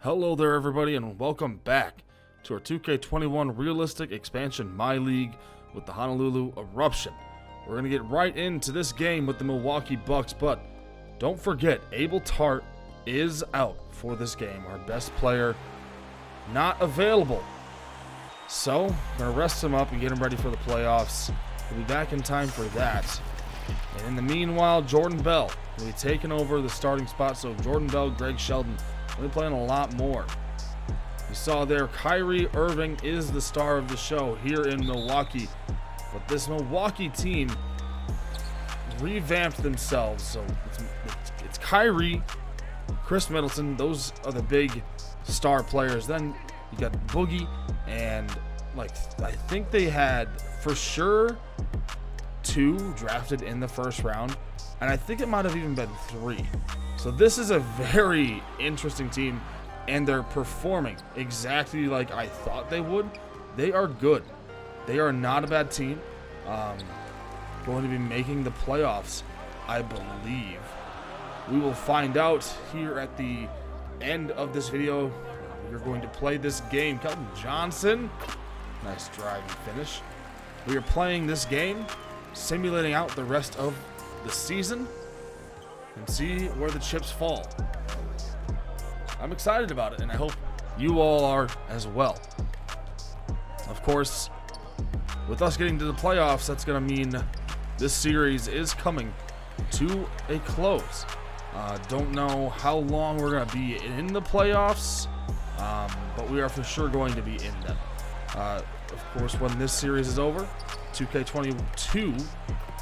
Hello there everybody and welcome back to our 2K21 Realistic Expansion MyLeague with the Honolulu Eruption. We're going to get right into this game with the Milwaukee Bucks, but don't forget, Abel Tart is out for this game. Our best player not available. So, I'm going to rest him up and get him ready for the playoffs. We'll be back in time for that. And in the meanwhile, Jordan Bell will be taking over the starting spot. So Jordan Bell, Greg Sheldon, we're playing a lot more. You saw there, Kyrie Irving is the star of the show here in Milwaukee. But this Milwaukee team revamped themselves. So it's Kyrie, Chris Middleton. Those are the big star players. Then you got Boogie, and I think they had for sure 2 drafted in the first round. And I think it might have even been 3. So this is a very interesting team, and they're performing exactly like I thought they would. They are good. They are not a bad team. Going to be making the playoffs, I believe. We will find out here at the end of this video. We're going to play this game. Kelton Johnson, nice drive and finish. We are playing this game, simulating out the rest of the season and see where the chips fall. I'm excited about it, and I hope you all are as well. Of course, with us getting to the playoffs, that's going to mean this series is coming to a close. Don't know how long we're going to be in the playoffs, but we are for sure going to be in them. Of course, when this series is over, 2K22,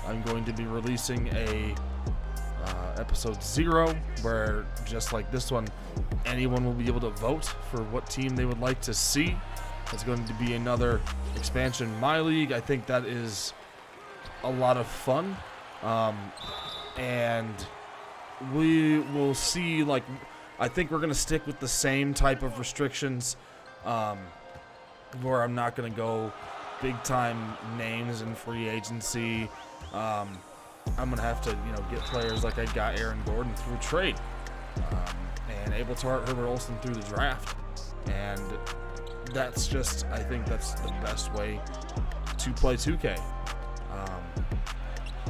I'm going to be releasing a episode 0, where just like this one, anyone will be able to vote for what team they would like to see. It's going to be another expansion MyLeague. I think that is a lot of fun, and we will see. I think we're going to stick with the same type of restrictions, where I'm not going to go big time names in free agency. I'm going to have to, get players like I got Aaron Gordon through trade, and Abel Tart, Herbert Olsen through the draft. And that's just, I think that's the best way to play 2K.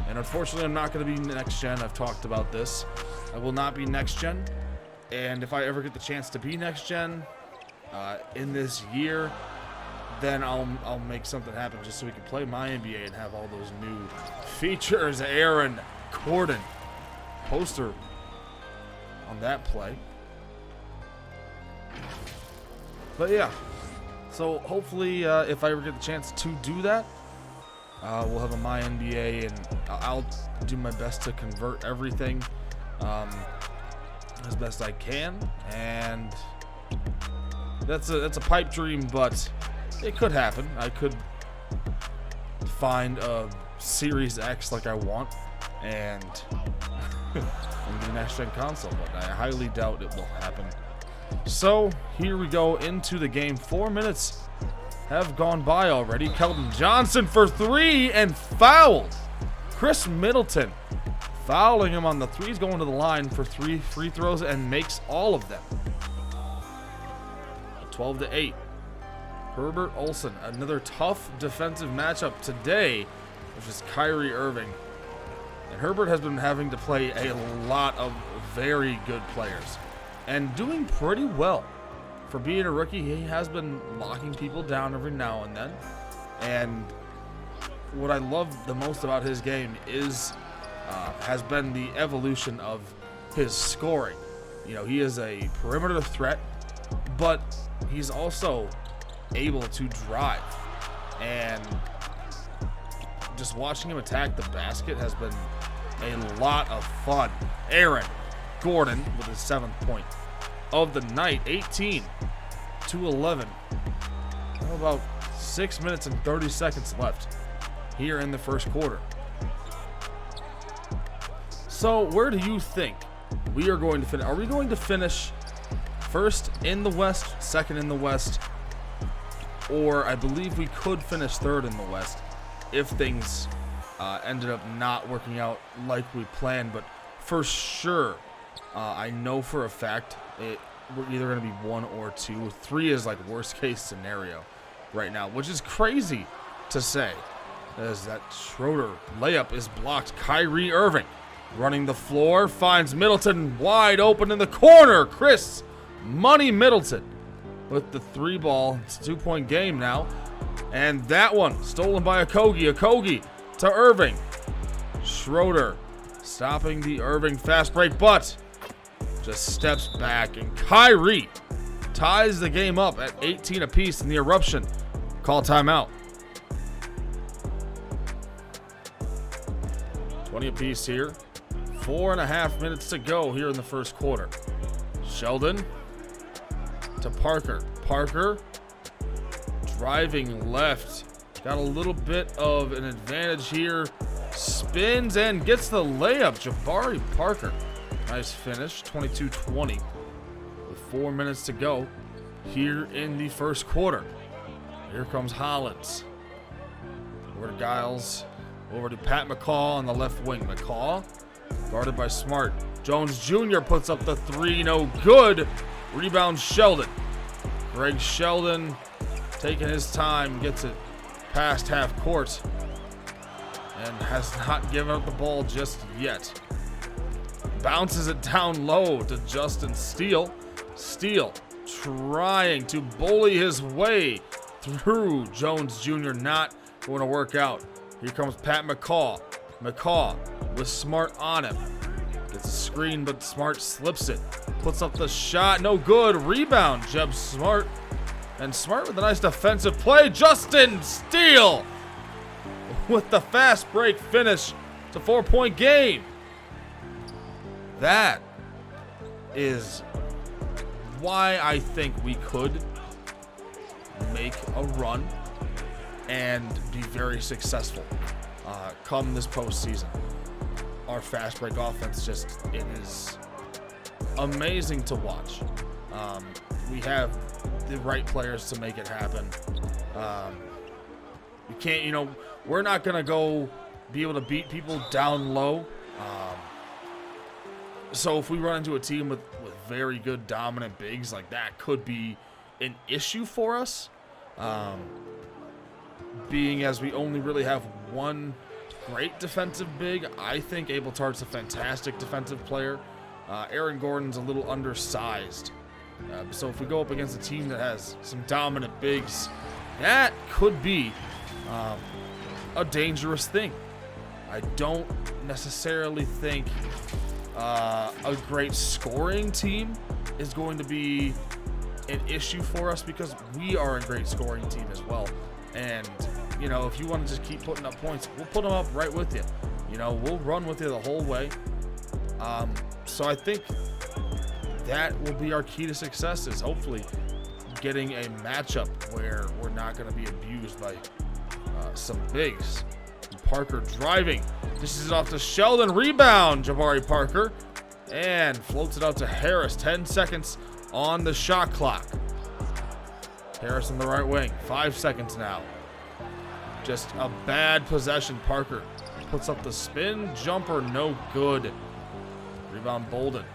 And unfortunately, I'm not going to be next gen. I've talked about this. I will not be next gen. And if I ever get the chance to be next gen in this year, then I'll make something happen just so we can play my NBA and have all those new features. Aaron Gordon poster on that play. But yeah, so hopefully if I ever get the chance to do that, we'll have a my NBA, and I'll do my best to convert everything as best I can. And that's a pipe dream, but it could happen. I could find a Series X like I want and get a next-gen console, but I highly doubt it will happen. So here we go into the game. 4 minutes have gone by already. Kelton Johnson for 3 and fouled. Chris Middleton fouling him on the 3. He's going to the line for 3 free throws and makes all of them. 12-8. Herbert Olsen, another tough defensive matchup today, which is Kyrie Irving. And Herbert has been having to play a lot of very good players and doing pretty well. For being a rookie, he has been locking people down every now and then. And what I love the most about his game is has been the evolution of his scoring. He is a perimeter threat, but he's also able to drive, and just watching him attack the basket has been a lot of fun. Aaron Gordon with his 7th point of the night. 18-11. About 6 minutes and 30 seconds left here in the first quarter. So where do you think we are going to finish? Are we going to finish first in the West, second in the West? Or I believe we could finish 3rd in the West if things ended up not working out like we planned. But for sure, I know for a fact we're either going to be 1 or 2. 3 is like worst case scenario right now, which is crazy to say. As that Schroeder layup is blocked. Kyrie Irving running the floor, finds Middleton wide open in the corner. Chris Money Middleton with the 3 ball. It's a 2-point game now. And that one stolen by Okogie. Okogie to Irving. Schroeder stopping the Irving fast break, but just steps back. And Kyrie ties the game up at 18 apiece in the eruption. Call timeout. 20 apiece here. 4.5 minutes to go here in the first quarter. Sheldon to Parker. Parker driving left. Got a little bit of an advantage here. Spins and gets the layup. Jabari Parker. Nice finish. 22-20 with 4 minutes to go here in the first quarter. Here comes Hollins. Over to Giles. Over to Pat McCaw on the left wing. McCaw guarded by Smart. Jones Jr. puts up the 3. No good. Rebound Sheldon. Greg Sheldon taking his time. Gets it past half court. And has not given up the ball just yet. Bounces it down low to Justin Steele. Steele trying to bully his way through Jones Jr. Not going to work out. Here comes Pat McCaw. McCaw with Smart on him. Gets a screen, but Smart slips it. Puts up the shot. No good. Rebound. Jeb Smart. And Smart with a nice defensive play. Justin Steele with the fast break finish. It's a 4-point game. That is why I think we could make a run and be very successful come this postseason. Our fast break offense it is amazing to watch. We have the right players to make it happen. We can't, we're not going to be able to beat people down low. So if we run into a team with very good dominant bigs, like that could be an issue for us. Being as we only really have one great defensive big, I think Abel Tart's a fantastic defensive player. Aaron Gordon's a little undersized. So if we go up against a team that has some dominant bigs, that could be a dangerous thing. I don't necessarily think a great scoring team is going to be an issue for us because we are a great scoring team as well. And, if you want to just keep putting up points, we'll put them up right with you. We'll run with you the whole way. So I think that will be our key to success is hopefully getting a matchup where we're not going to be abused by some bigs. Parker driving. Dishes it off to Sheldon. Rebound, Jabari Parker. And floats it out to Harris. 10 seconds on the shot clock. Harris on the right wing. 5 seconds now. Just a bad possession. Parker puts up the spin jumper. No good. Rebound Bolden.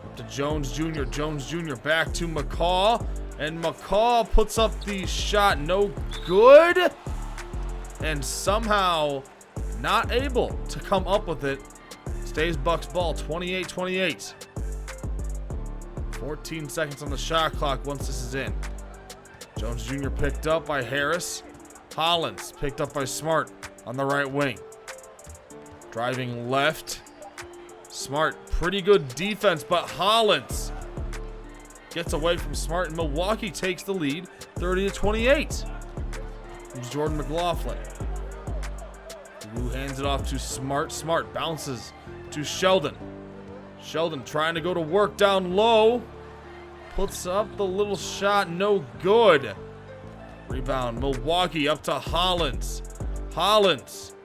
Up to Jones Jr. Jones Jr. back to McCaw. And McCaw puts up the shot. No good. And somehow not able to come up with it. Stays Bucks ball. 28-28. 14 seconds on the shot clock once this is in. Jones Jr. picked up by Harris. Hollins picked up by Smart on the right wing. Driving left. Smart, pretty good defense, but Hollins gets away from Smart, and Milwaukee takes the lead 30-28. Here's Jordan McLaughlin. Who hands it off to Smart. Smart bounces to Sheldon. Sheldon trying to go to work down low. Puts up the little shot. No good. Rebound. Milwaukee up to Hollins. Hollins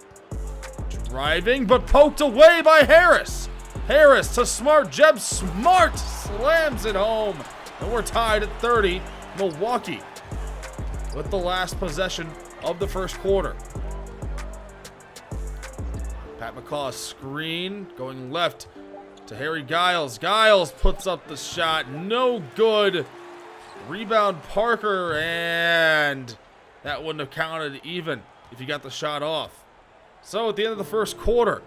driving, but poked away by Harris. Harris to Smart. Jeb Smart slams it home. And we're tied at 30. Milwaukee with the last possession of the first quarter. Pat McCaw screen going left to Harry Giles. Giles puts up the shot. No good. Rebound Parker, and that wouldn't have counted even if he got the shot off. So at the end of the first quarter,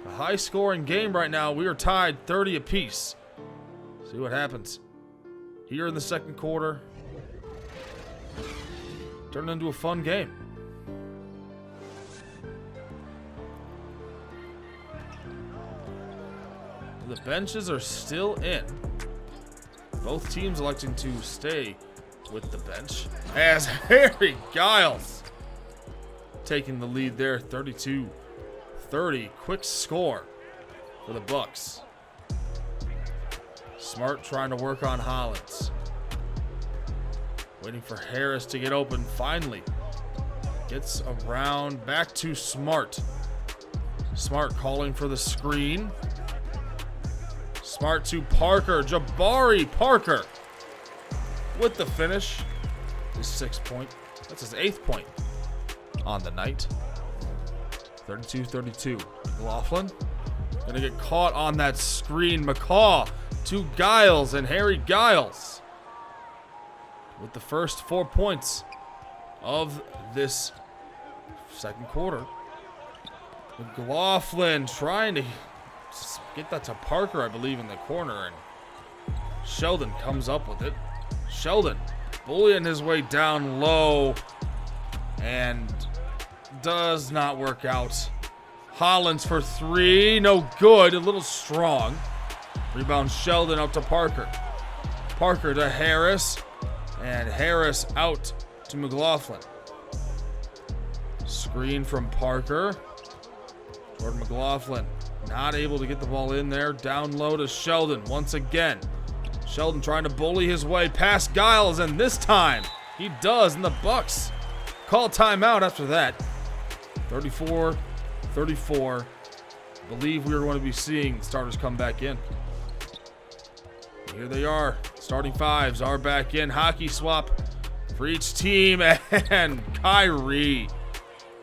a high-scoring game right now. We are tied 30 apiece. See what happens here in the second quarter. Turned into a fun game. The benches are still in. Both teams electing to stay with the bench as Harry Giles taking the lead there, 32-30. Quick score for the Bucks. Smart trying to work on Hollins. Waiting for Harris to get open. Finally gets around back to Smart. Smart calling for the screen. Smart to Parker. Jabari Parker with the finish. His 6th point. That's his 8th point on the night. 32-32. McLaughlin gonna get caught on that screen. McCaw to Giles, and Harry Giles with the first 4 points of this second quarter. McLaughlin trying to get that to Parker, I believe, in the corner, and Sheldon comes up with it. Sheldon bullying his way down low and does not work out. Hollins for 3, no good, a little strong. Rebound Sheldon up to Parker. Parker to Harris, and Harris out to McLaughlin. Screen from Parker. Jordan McLaughlin not able to get the ball in there. Down low to Sheldon once again. Sheldon trying to bully his way past Giles, and this time he does, and the Bucks call timeout after that. 34-34. I believe we are going to be seeing starters come back in. Here they are. Starting fives are back in. Hockey swap for each team, and Kyrie.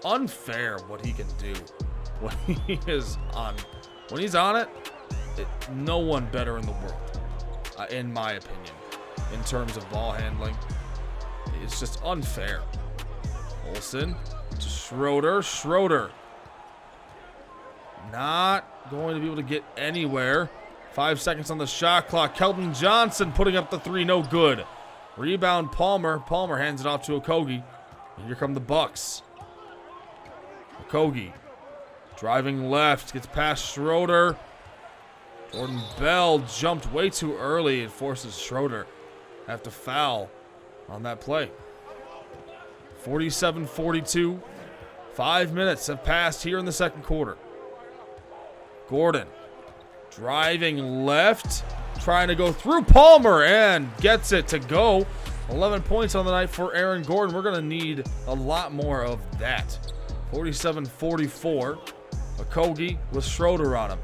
Unfair what he can do when he is on. When he's on it, no one better in the world, in my opinion, in terms of ball handling. It's just unfair. Olsen to Schroeder. Schroeder not going to be able to get anywhere. 5 seconds on the shot clock. Keldon Johnson putting up the 3, no good. Rebound Palmer. Palmer hands it off to Okogie. And here come the Bucks. Okogie driving left, gets past Schroeder. Jordan Bell jumped way too early and forces Schroeder to have to foul on that play. 47-42. 5 minutes have passed here in the second quarter. Gordon driving left, trying to go through Palmer, and gets it to go. 11 points on the night for Aaron Gordon. We're going to need a lot more of that. 47-44. Okogie with Schroeder on him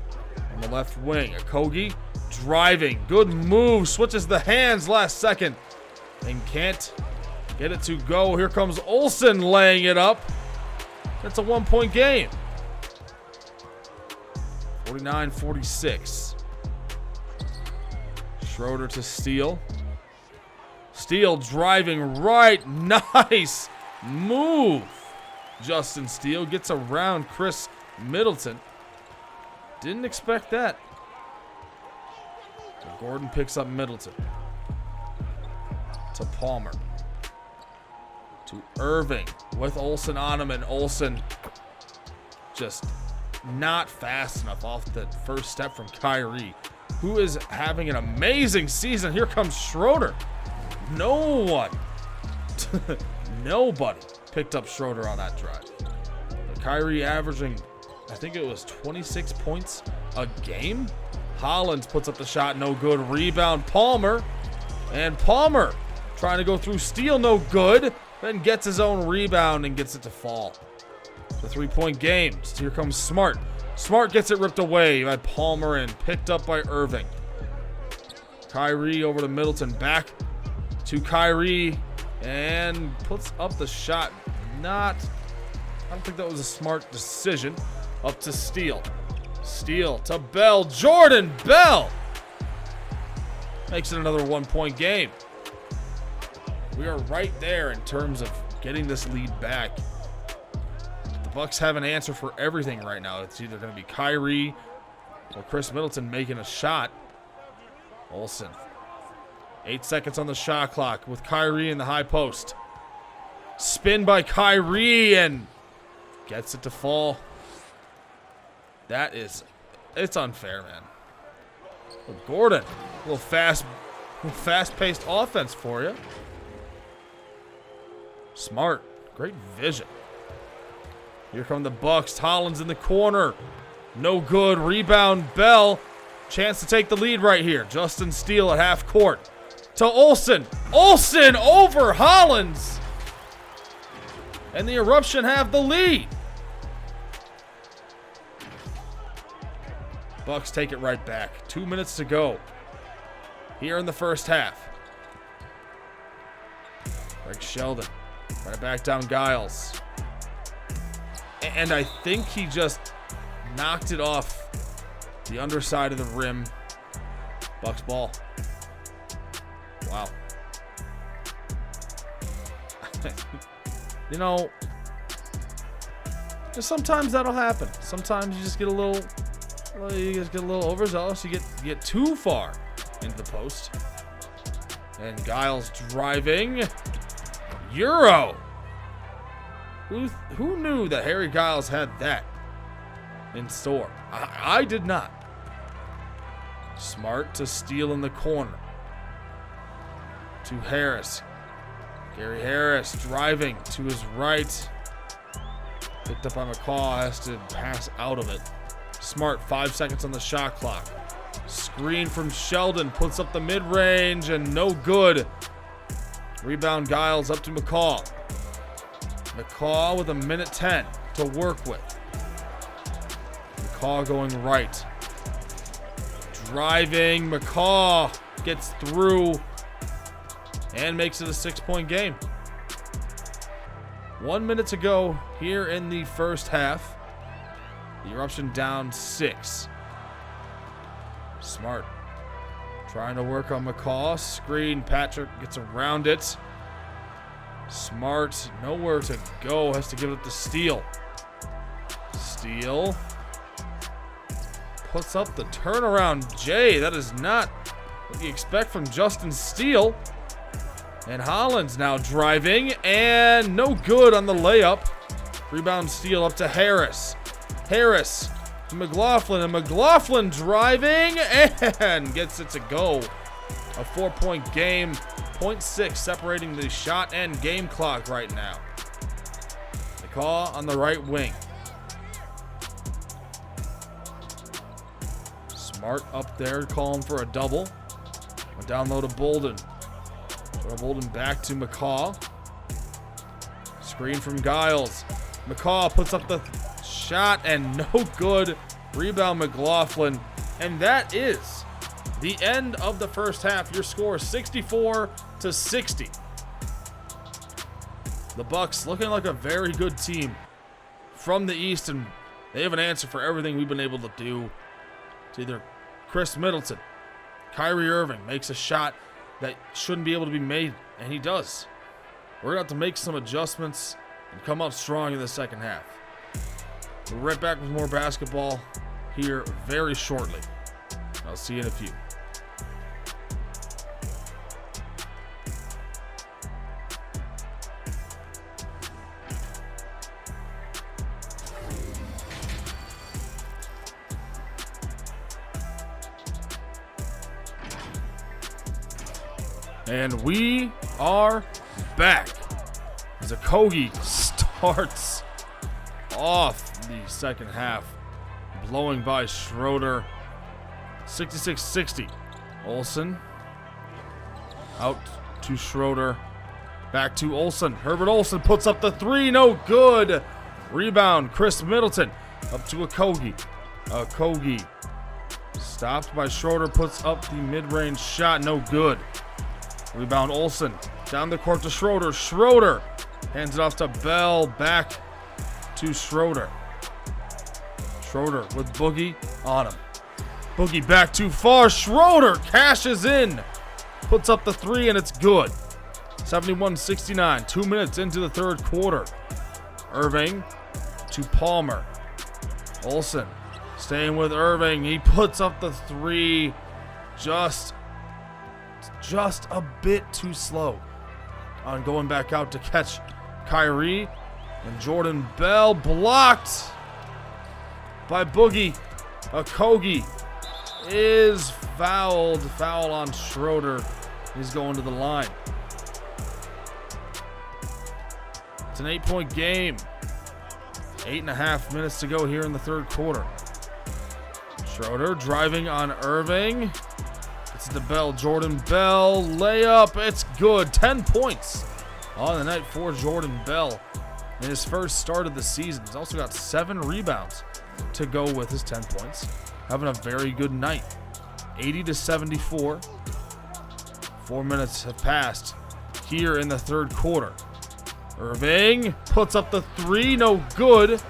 on the left wing. Okogie driving. Good move. Switches the hands last second and can't get it to go. Here comes Olsen laying it up. That's a 1-point game. 49-46. Schroeder to Steele. Steele driving right. Nice move. Justin Steele gets around Chris Middleton. Didn't expect that. So Gordon picks up Middleton. To Palmer. To Irving with Olsen on him, and Olsen just not fast enough off the first step from Kyrie, who is having an amazing season. Here comes Schroeder. No one, nobody picked up Schroeder on that drive. But Kyrie averaging, I think it was 26 points a game. Hollins puts up the shot, no good. Rebound Palmer, and Palmer trying to go through Steele, no good. Then gets his own rebound and gets it to fall. The 3-point game. Here comes Smart. Smart gets it ripped away by Palmer and picked up by Irving. Kyrie over to Middleton. Back to Kyrie and puts up the shot. I don't think that was a smart decision. Up to Steele. Steal to Bell. Jordan Bell makes it another 1-point game. We are right there in terms of getting this lead back. The Bucks have an answer for everything right now. It's either going to be Kyrie or Chris Middleton making a shot. Olsen. 8 seconds on the shot clock with Kyrie in the high post. Spin by Kyrie and gets it to fall. It's unfair, man. But Gordon, a little fast-paced offense for you. Smart, great vision. Here come the Bucks. Hollins in the corner. No good. Rebound, Bell. Chance to take the lead right here. Justin Steele at half court. To Olsen. Olsen over Hollins. And the Eruption have the lead. Bucks take it right back. 2 minutes to go here in the first half. Greg Sheldon. Right back down Giles. And I think he just knocked it off the underside of the rim. Bucks ball. Wow. You know, just sometimes that'll happen. Sometimes you just get a little overzealous. You get too far into the post. And Giles driving. Euro. Who knew that Harry Giles had that in store? I did not. Smart to Steele in the corner. To Harris. Gary Harris driving to his right. Picked up by McCaw. Has to pass out of it. Smart, 5 seconds on the shot clock. Screen from Sheldon. Puts up the mid-range and no good. Rebound Giles up to McCaw. McCaw with 1:10 to work with. McCaw going right. Driving. McCaw gets through and makes it a 6-point game. 1 minute to go here in the first half. The Eruption down 6. Smart. Trying to work on McCaw. Screen. Patrick gets around it. Smart. Nowhere to go. Has to give it to Steele. Steele. Puts up the turnaround J. That is not what you expect from Justin Steele. And Hollins now driving. And no good on the layup. Rebound Steele up to Harris. Harris to McLaughlin. And McLaughlin driving. And gets it to go. A 4-point game. 0.6 separating the shot and game clock right now. McCaw on the right wing. Smart up there calling for a double. A down low to Bolden. Bolden back to McCaw. Screen from Giles. McCaw puts up the shot and no good. Rebound McLaughlin. And that is the end of the first half. Your score 64-60. The Bucks looking like a very good team from the East, and they have an answer for everything we've been able to do. It's either Chris Middleton, Kyrie Irving makes a shot that shouldn't be able to be made, and he does. We're going to have to make some adjustments and come up strong in the second half. We're right back with more basketball here very shortly. I'll see you in a few. And we are back as Okogie starts off the second half, blowing by Schroeder. 66-60. Olsen out to Schroeder. Back to Olsen. Herbert Olsen puts up the three. No good. Rebound. Chris Middleton up to Okogie. Okogie stopped by Schroeder. Puts up the mid-range shot. No good. Rebound Olsen. Down the court to Schroeder. Schroeder hands it off to Bell. Back to Schroeder. Schroeder with Boogie. on him. Boogie back too far. Schroeder cashes in. Puts up the three, and it's good. 71-69. 2 minutes into the third quarter. Irving to Palmer. Olsen staying with Irving. He puts up the three. Just a bit too slow on going back out to catch Kyrie. And Jordan Bell blocked by Boogie. Okogie is fouled. Foul on Schroeder. He's going to the line. It's an 8-point game. 8.5 minutes to go here in the third quarter. Schroeder driving on Irving. It's the Bell. Jordan Bell layup. It's good. 10 points on the night for Jordan Bell in his first start of the season. He's also got 7 rebounds to go with his 10 points. Having a very good night. 80-74. 4 minutes have passed here in the third quarter. Irving puts up the three, no good.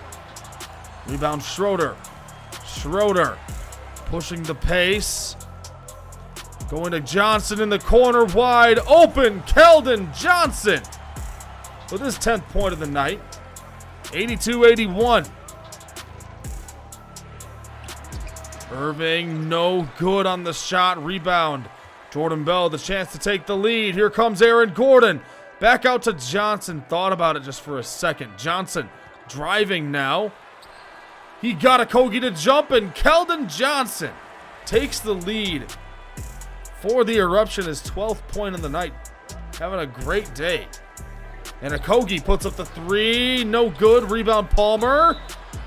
Rebound Schroeder. Schroeder pushing the pace. Going to Johnson in the corner, wide open. Keldon Johnson with his 10th point of the night. 82-81. Irving no good on the shot. Rebound. Jordan Bell, the chance to take the lead. Here comes Aaron Gordon. Back out to Johnson. Thought about it just for a second. Johnson driving now. He got Okogie to jump, and Keldon Johnson takes the lead for the Eruption, his 12th point of the night. Having a great day. And Okogie puts up the three. No good. Rebound Palmer.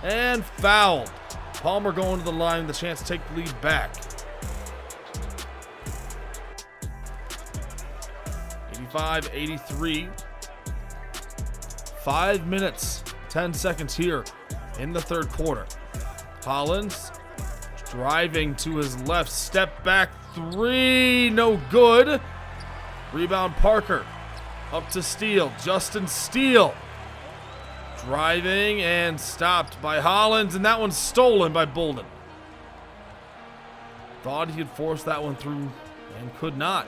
And fouled. Palmer going to the line with the chance to take the lead back. 85-83. 5 minutes, 10 seconds here in the third quarter. Hollins driving to his left. Step back three. No good. Rebound Parker. Up to Steele. Justin Steele. Driving and stopped by Hollins, and that one's stolen by Bolden. Thought he could force that one through and could not.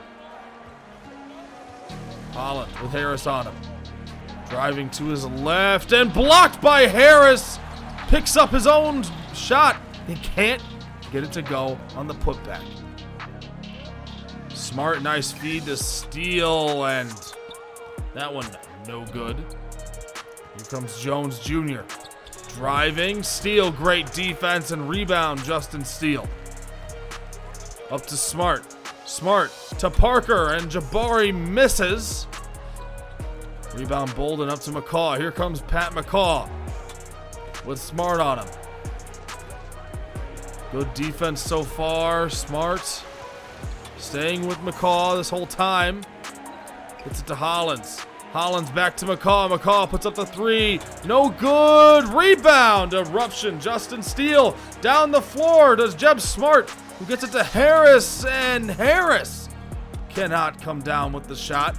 Hollins with Harris on him. Driving to his left and blocked by Harris. Picks up his own shot. He can't get it to go on the putback. Smart, nice feed to Steele, and that one no good. Here comes Jones Jr. Driving. Steele, great defense and rebound. Justin Steele. Up to Smart. Smart to Parker, and Jabari misses. Rebound Bolden up to McCaw. Here comes Pat McCaw with Smart on him. Good defense so far. Smart staying with McCaw this whole time. Gets it to Hollins. Hollins back to McCaw. McCaw puts up the three. No good. Rebound. Eruption. Justin Steele down the floor. Does Jeb Smart, who gets it to Harris. And Harris cannot come down with the shot.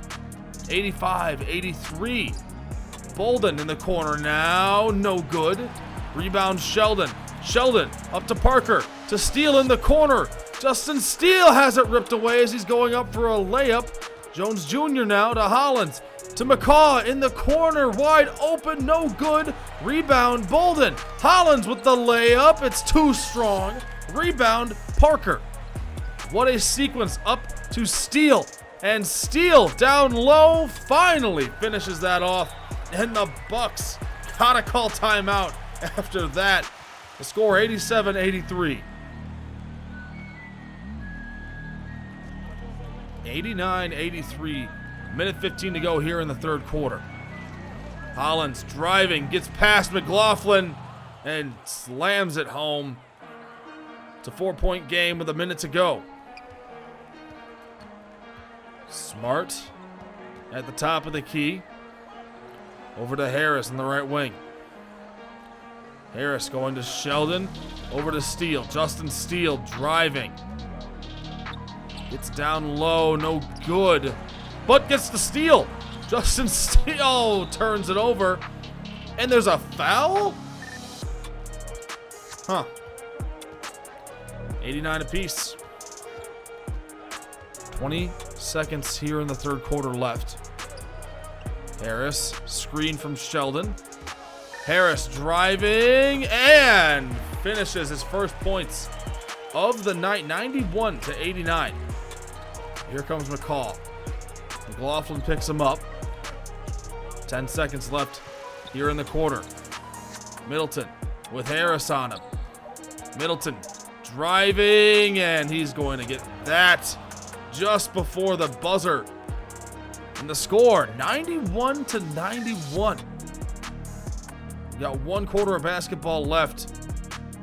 85-83. Bolden in the corner now. No good. Rebound Sheldon. Sheldon up to Parker. To Steele in the corner. Justin Steele has it ripped away as he's going up for a layup. Jones Jr. now to Hollins. To McCaw in the corner, wide open, no good. Rebound, Bolden. Hollins with the layup. It's too strong. Rebound, Parker. What a sequence up to Steele. And Steele down low finally finishes that off. And the Bucks gotta call timeout after that. The score 87-83. 89-83. Minute 15 to go here in the third quarter. Hollins driving, gets past McLaughlin, and slams it home. It's a 4-point game with a minute to go. Smart at the top of the key. Over to Harris in the right wing. Harris going to Sheldon. Over to Steele. Justin Steele driving. Gets down low, no good. But gets the steal. Justin Steele turns it over. And there's a foul? Huh. 89 apiece. 20 seconds here in the third quarter left. Harris, screen from Sheldon. Harris driving and finishes his first points of the night, 91 to 89. Here comes McCall. McLaughlin picks him up. 10 seconds left here in the quarter. Middleton with Harris on him. Middleton driving, and he's going to get that just before the buzzer. And the score, 91 to 91. We got one quarter of basketball left.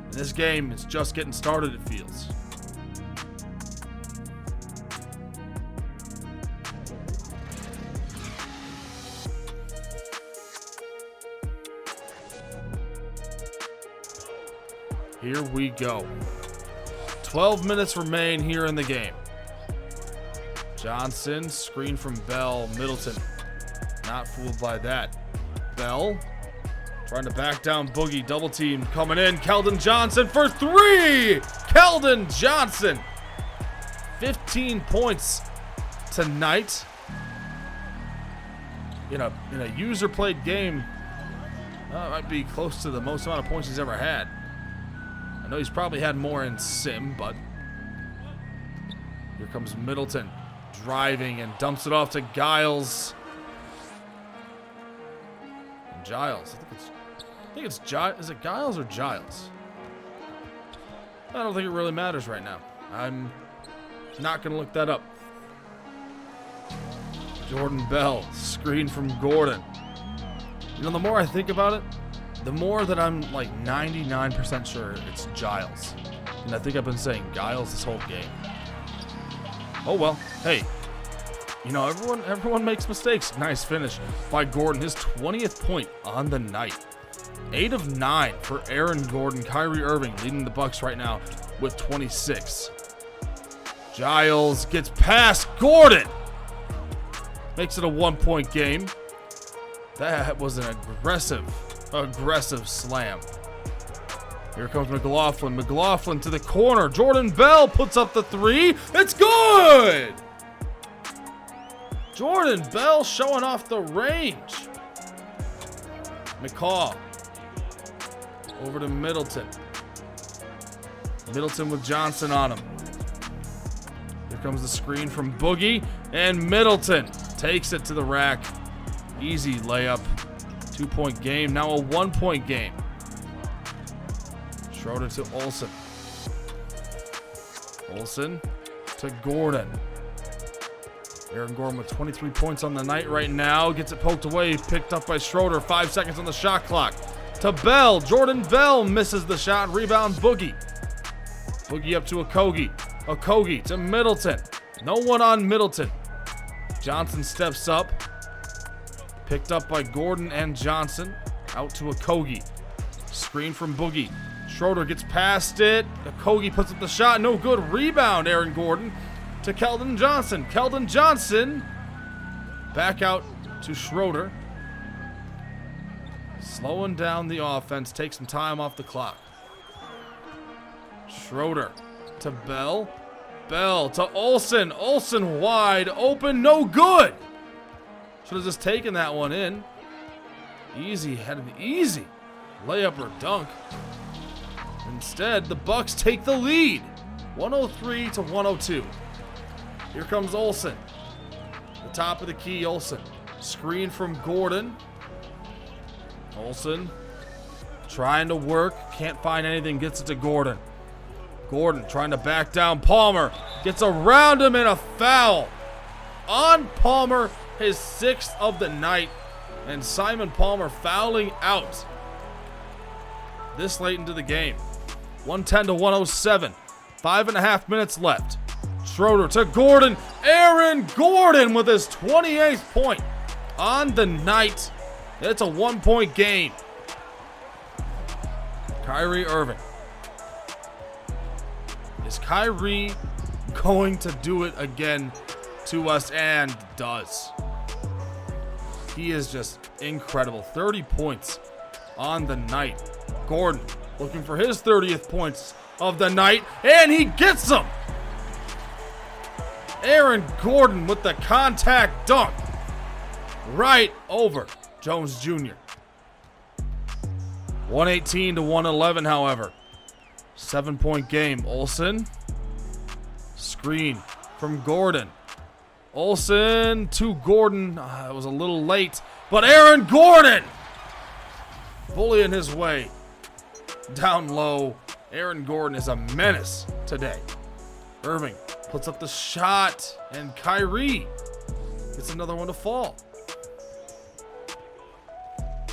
And this game is just getting started, it feels. Here we go. 12 minutes remain here in the game. Johnson, screen from Bell. Middleton, not fooled by that. Bell, trying to back down Boogie. Double team coming in. Keldon Johnson for three! Keldon Johnson. 15 points tonight. In a user played game, it might be close to the most amount of points he's ever had. I know he's probably had more in Sim, but here comes Middleton driving and dumps it off to Giles. And Giles, I think it's Giles. Is it Giles or Giles? I don't think it really matters right now. I'm not going to look that up. Jordan Bell, screen from Gordon. You know, the more I think about it, the more that I'm like 99% sure it's Giles. And I think I've been saying Giles this whole game. Oh well, hey. You know, everyone makes mistakes. Nice finish by Gordon. His 20th point on the night. 8 of 9 for Aaron Gordon. Kyrie Irving leading the Bucks right now with 26. Giles gets past Gordon. Makes it a 1-point game. That was an aggressive slam. Here comes McLaughlin. McLaughlin to the corner. Jordan Bell puts up the three. It's good! Jordan Bell showing off the range. McCall. Over to Middleton. Middleton with Johnson on him. Here comes the screen from Boogie. And Middleton takes it to the rack. Easy layup. 2-point game. Now a 1-point game. Schroeder to Olsen. Olsen to Gordon. Aaron Gordon with 23 points on the night right now. Gets it poked away. Picked up by Schroeder. 5 seconds on the shot clock. To Bell. Jordan Bell misses the shot. Rebound Boogie. Boogie up to Okogie. Okogie to Middleton. No one on Middleton. Johnson steps up. Picked up by Gordon and Johnson. Out to Okogie. Screen from Boogie. Schroeder gets past it. Okogie puts up the shot. No good. Rebound Aaron Gordon to Keldon Johnson. Keldon Johnson back out to Schroeder. Slowing down the offense. Take some time off the clock. Schroeder to Bell. Bell to Olsen. Olsen wide open. No good. Should have just taken that one in. Easy. Had an easy layup or dunk. Instead, the Bucks take the lead. 103 to 102. Here comes Olsen. The top of the key, Olsen. Screen from Gordon. Olsen trying to work. Can't find anything. Gets it to Gordon. Gordon trying to back down Palmer. Gets around him and a foul. On Palmer, his 6th of the night. And Simon Palmer fouling out this late into the game. 110 to 107. 5.5 minutes left. Schroeder to Gordon. Aaron Gordon with his 28th point on the night. It's a 1-point game. Kyrie Irving. Is Kyrie going to do it again to us? And does. He is just incredible. 30 points on the night. Gordon looking for his 30th points of the night, and he gets him. Aaron Gordon with the contact dunk right over Jones Jr. 118 to 111, however. 7-point game. Olsen. Screen from Gordon. Olsen to Gordon. It was a little late, but Aaron Gordon bullying his way down low. Aaron Gordon is a menace today. Irving puts up the shot, and Kyrie gets another one to fall.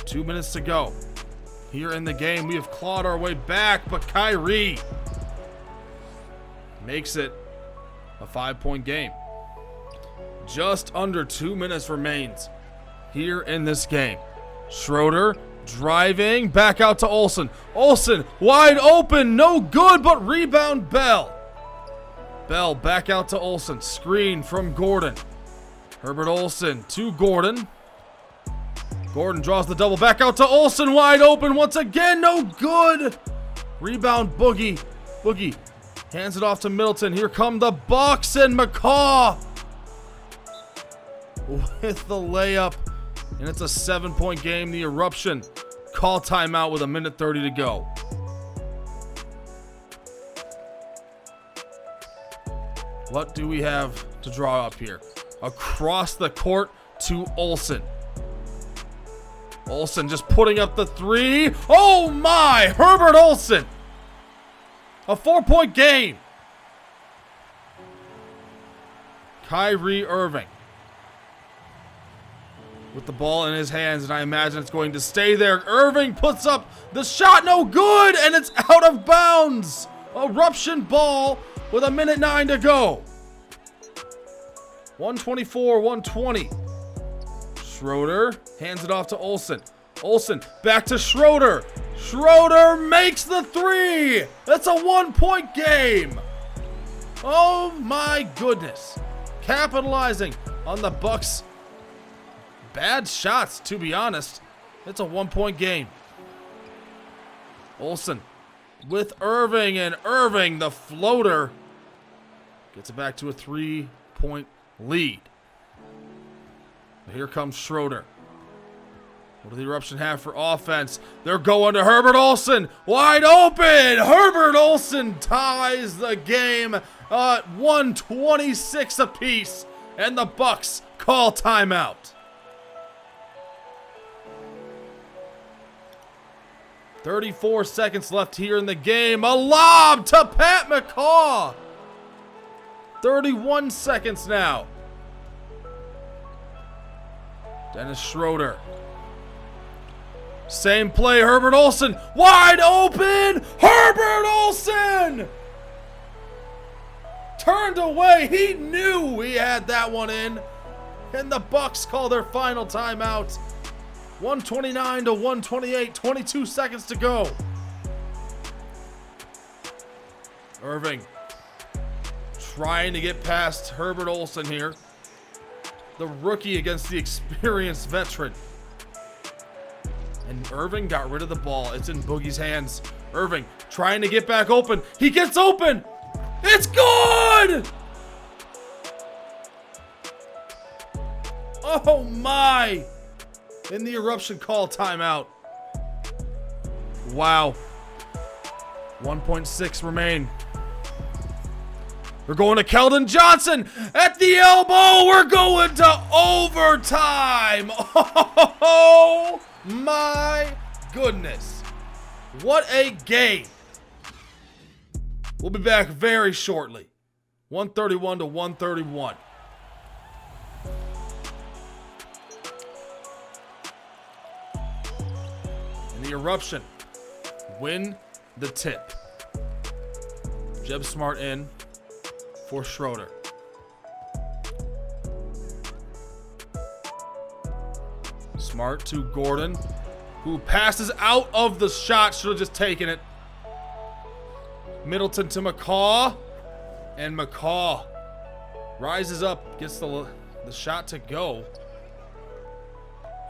2 minutes to go. Here in the game, we have clawed our way back, but Kyrie makes it a 5-point game. Just under 2 minutes remains here in this game. Schroeder driving back out to Olsen. Olsen wide open, no good, but rebound Bell. Bell back out to Olsen. Screen from Gordon. Herbert Olsen to Gordon. Gordon draws the double back out to Olsen, wide open once again, no good. Rebound Boogie. Boogie hands it off to Middleton. Here come the Bucks, and McCaw with the layup, and it's a 7-point game. The Eruption call timeout with 1:30 to go. What do we have to draw up here? Across the court to Olsen. Olsen just putting up the three. Oh my! Herbert Olsen! A 4-point game. Kyrie Irving with the ball in his hands, and I imagine it's going to stay there. Irving puts up the shot, no good, and it's out of bounds. Eruption ball with 1:09 to go. 124-120. Schroeder hands it off to Olsen. Olsen back to Schroeder. Schroeder makes the three. That's a 1-point game. Oh my goodness. Capitalizing on the Bucks' bad shots, to be honest. It's a 1-point game. Olsen with Irving, and Irving, the floater, gets it back to a 3-point lead. Here comes Schroeder. What do the Eruption have for offense? They're going to Herbert Olsen. Wide open. Herbert Olsen ties the game at 126 apiece, and the Bucks call timeout. 34 seconds left here in the game. A lob to Pat McCaw. 31 seconds now. Dennis Schroeder. Same play, Herbert Olsen. Wide open! Herbert Olsen! Turned away. He knew he had that one in. And the Bucks call their final timeout. 129 to 128. 22 seconds to go. Irving trying to get past Herbert Olsen here. The rookie against the experienced veteran. And Irving got rid of the ball. It's in Boogie's hands. Irving trying to get back open. He gets open. It's good! Oh my! In the Eruption call timeout. Wow. 1.6 remain. We're going to Keldon Johnson at the elbow. We're going to overtime. Oh my goodness. What a game. We'll be back very shortly. 131 to 131. And the Eruption win the tip. Jeb Smart in for Schroeder. Smart to Gordon, who passes out of the shot. Should have just taken it. Middleton to McCaw, and McCaw rises up, gets the shot to go.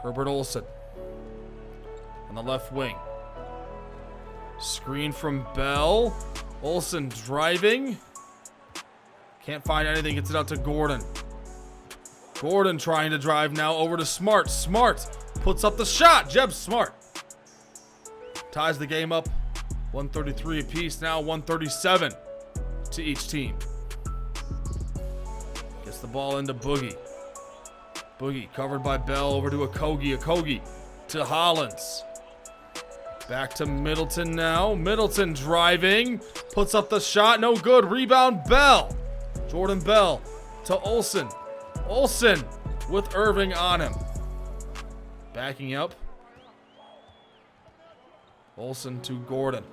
Herbert Olsen on the left wing. Screen from Bell. Olsen driving. Can't find anything. Gets it out to Gordon. Gordon trying to drive now over to Smart. Smart puts up the shot. Jeb Smart ties the game up. 133 apiece now. 137 to each team. Gets the ball into Boogie. Boogie covered by Bell over to Okogie. Okogie to Hollins. Back to Middleton now. Middleton driving. Puts up the shot. No good. Rebound Bell. Jordan Bell to Olsen. Olsen with Irving on him. Backing up. Olsen to Gordon.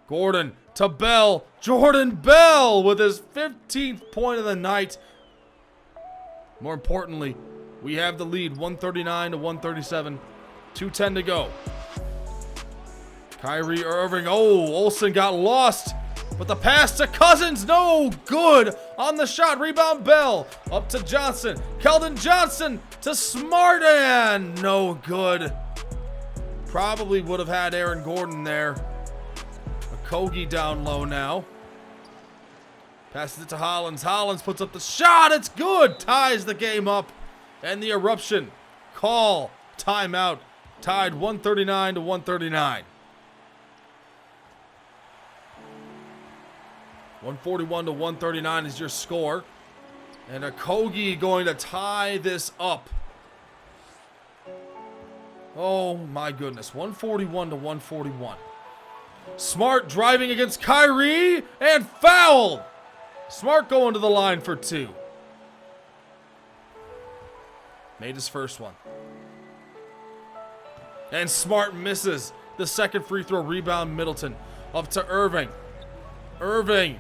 Gordon to Bell. Jordan Bell with his 15th point of the night. More importantly, we have the lead, 139 to 137. 2:10 to go. Kyrie Irving. Oh, Olsen got lost. But the pass to Cousins, no good on the shot. Rebound Bell up to Johnson. Keldon Johnson to Smart and no good. Probably would have had Aaron Gordon there. Okogie down low now. Passes it to Hollins. Hollins puts up the shot. It's good. Ties the game up. And the eruption. Call. Timeout. Tied 139 to 139. 141 to 139 is your score. And Okogie going to tie this up. Oh my goodness. 141 to 141. Smart driving against Kyrie and fouled. Smart going to the line for two. Made his first one. And Smart misses the second free throw. Rebound Middleton. Up to Irving. Irving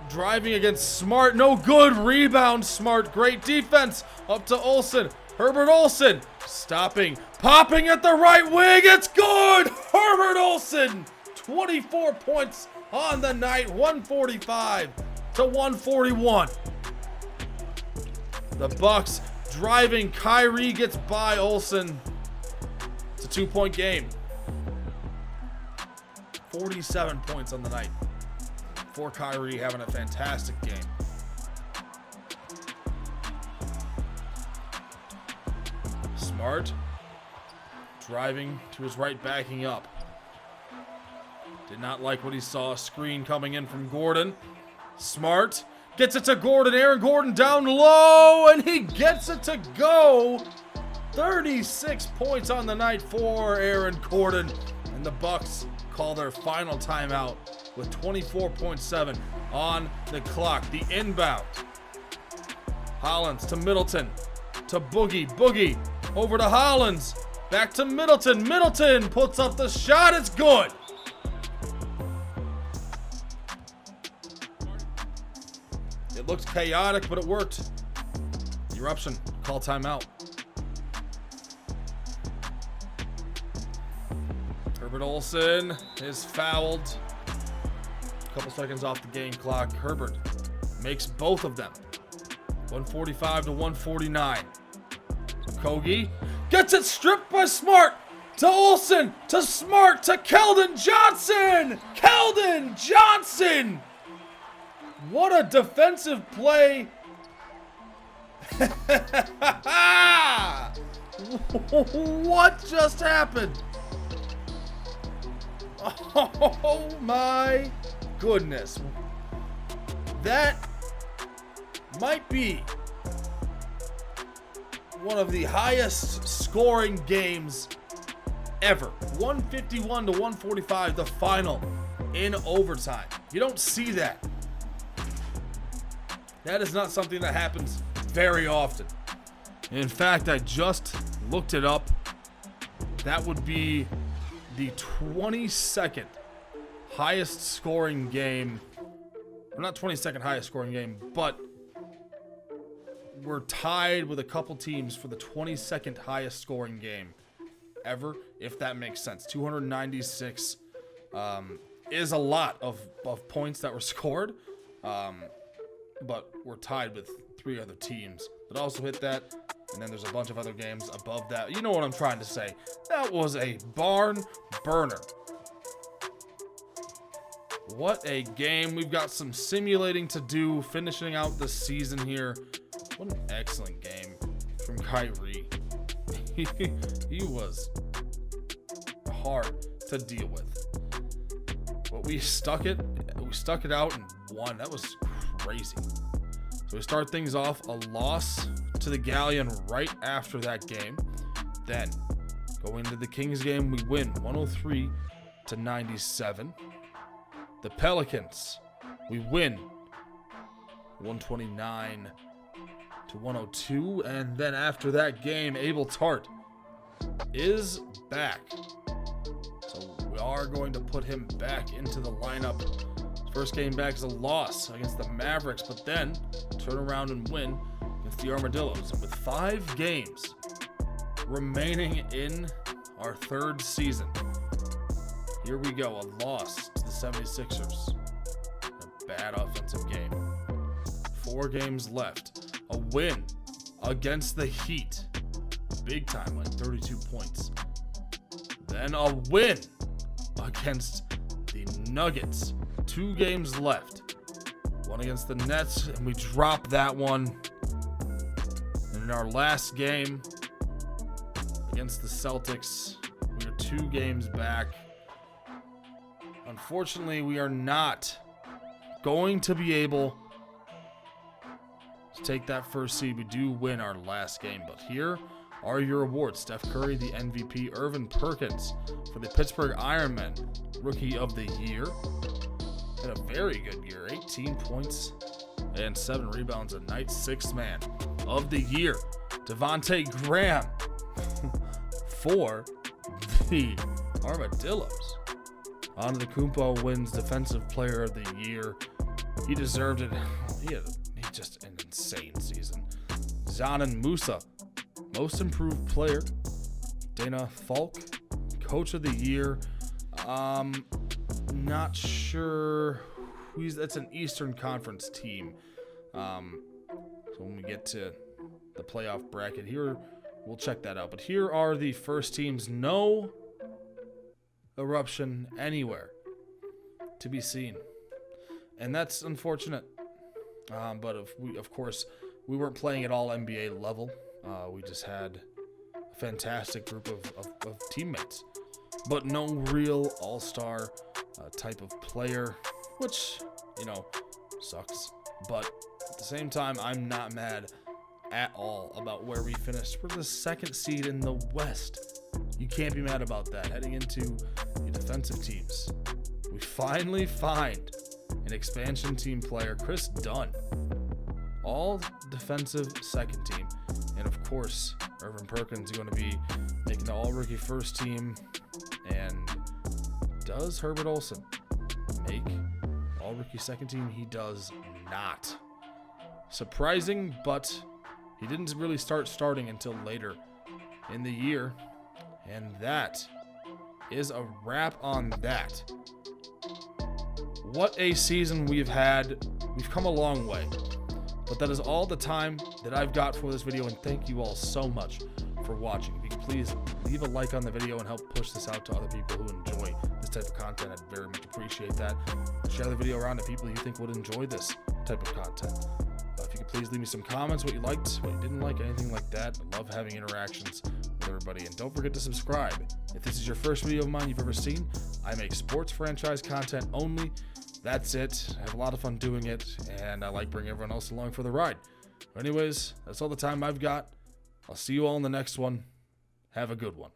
driving against Smart. No good. Rebound Smart. Great defense. Up to Olsen. Herbert Olsen stopping. Popping at the right wing. It's good. Herbert Olsen. 24 points on the night. 145 to 141. The Bucks driving. Kyrie gets by Olsen. It's a 2-point game. 47 points on the night. For Kyrie having a fantastic game. Smart driving to his right, backing up. Did not like what he saw. Screen coming in from Gordon. Smart gets it to Gordon. Aaron Gordon down low, and he gets it to go. 36 points on the night for Aaron Gordon. And the Bucks call their final timeout with 24.7 on the clock. The inbound. Hollins to Middleton. To Boogie. Boogie over to Hollins. Back to Middleton. Middleton puts up the shot. It's good. It looked chaotic, but it worked. Eruption. Call timeout. Herbert Olsen is fouled. Couple seconds off the game clock. Herbert makes both of them. 145 to 149. Okogie gets it stripped by Smart. To Olsen. To Smart. To Keldon Johnson. Keldon Johnson. What a defensive play. What just happened? Oh my goodness. That might be one of the highest scoring games ever. 151 to 145, the final in overtime. You don't see that. That is not something that happens very often. In fact, I just looked it up. That would be the 22nd highest scoring game. Well, not 22nd highest scoring game, but we're tied with a couple teams for the 22nd highest scoring game ever, if that makes sense. 296 is a lot of points that were scored, but we're tied with 3 other teams that also hit that. And then there's a bunch of other games above that. You know what I'm trying to say. That was a barn burner. What a game. We've got some simulating to do, finishing out the season here. What an excellent game from Kyrie. He was hard to deal with. But we stuck it out and won. That was crazy. So we start things off, a loss to the Galleon right after that game. Then going into the Kings game, we win 103-97. The Pelicans, we win 129-102. And then after that game, Abel Tart is back. So we are going to put him back into the lineup. His first game back is a loss against the Mavericks, but then turn around and win against the Armadillos. And with 5 games remaining in our 3rd season, here we go, a loss to the 76ers. A bad offensive game. 4 games left. A win against the Heat. Big time win, 32 points. Then a win against the Nuggets. 2 games left. One against the Nets, and we drop that one. And in our last game against the Celtics, we are 2 games back. Unfortunately, we are not going to be able to take that first seed. We do win our last game, but here are your awards. Steph Curry, the MVP. Irvin Perkins for the Pittsburgh Ironmen, Rookie of the Year. Had a very good year, 18 points and 7 rebounds a night. 6th man of the year, Devontae Graham for the Armadillos. Antetokounmpo wins Defensive Player of the Year. He deserved it. He just an insane season. Zanan Musa, Most Improved Player. Dana Falk, Coach of the Year. Not sure. That's an Eastern Conference team. So when we get to the playoff bracket here, we'll check that out. But here are the first teams. No eruption anywhere to be seen, and that's unfortunate. But of course, we weren't playing at all NBA level. We just had a fantastic group of teammates, but no real all-star type of player, which, sucks. But at the same time, I'm not mad at all about where we finished. We're the 2nd seed in the West. You can't be mad about that. Heading into the defensive teams, we finally find an expansion team player, Chris Dunn. All defensive 2nd team. And of course, Irvin Perkins is going to be making the all-rookie 1st team. And does Herbert Olson make all-rookie 2nd team? He does not. Surprising, but he didn't really start starting until later in the year. And that is a wrap on that. What a season we've had. We've come a long way. But that is all the time that I've got for this video, and thank you all so much for watching. If you could please leave a like on the video and help push this out to other people who enjoy this type of content, I'd very much appreciate that. Share the video around to people you think would enjoy this type of content. If you could please leave me some comments, what you liked, what you didn't like, anything like that. I love having interactions with everybody. And don't forget to subscribe. If this is your first video of mine you've ever seen, I make sports franchise content only. That's it. I have a lot of fun doing it, and I like bringing everyone else along for the ride. Anyways, that's all the time I've got. I'll see you all in the next one. Have a good one.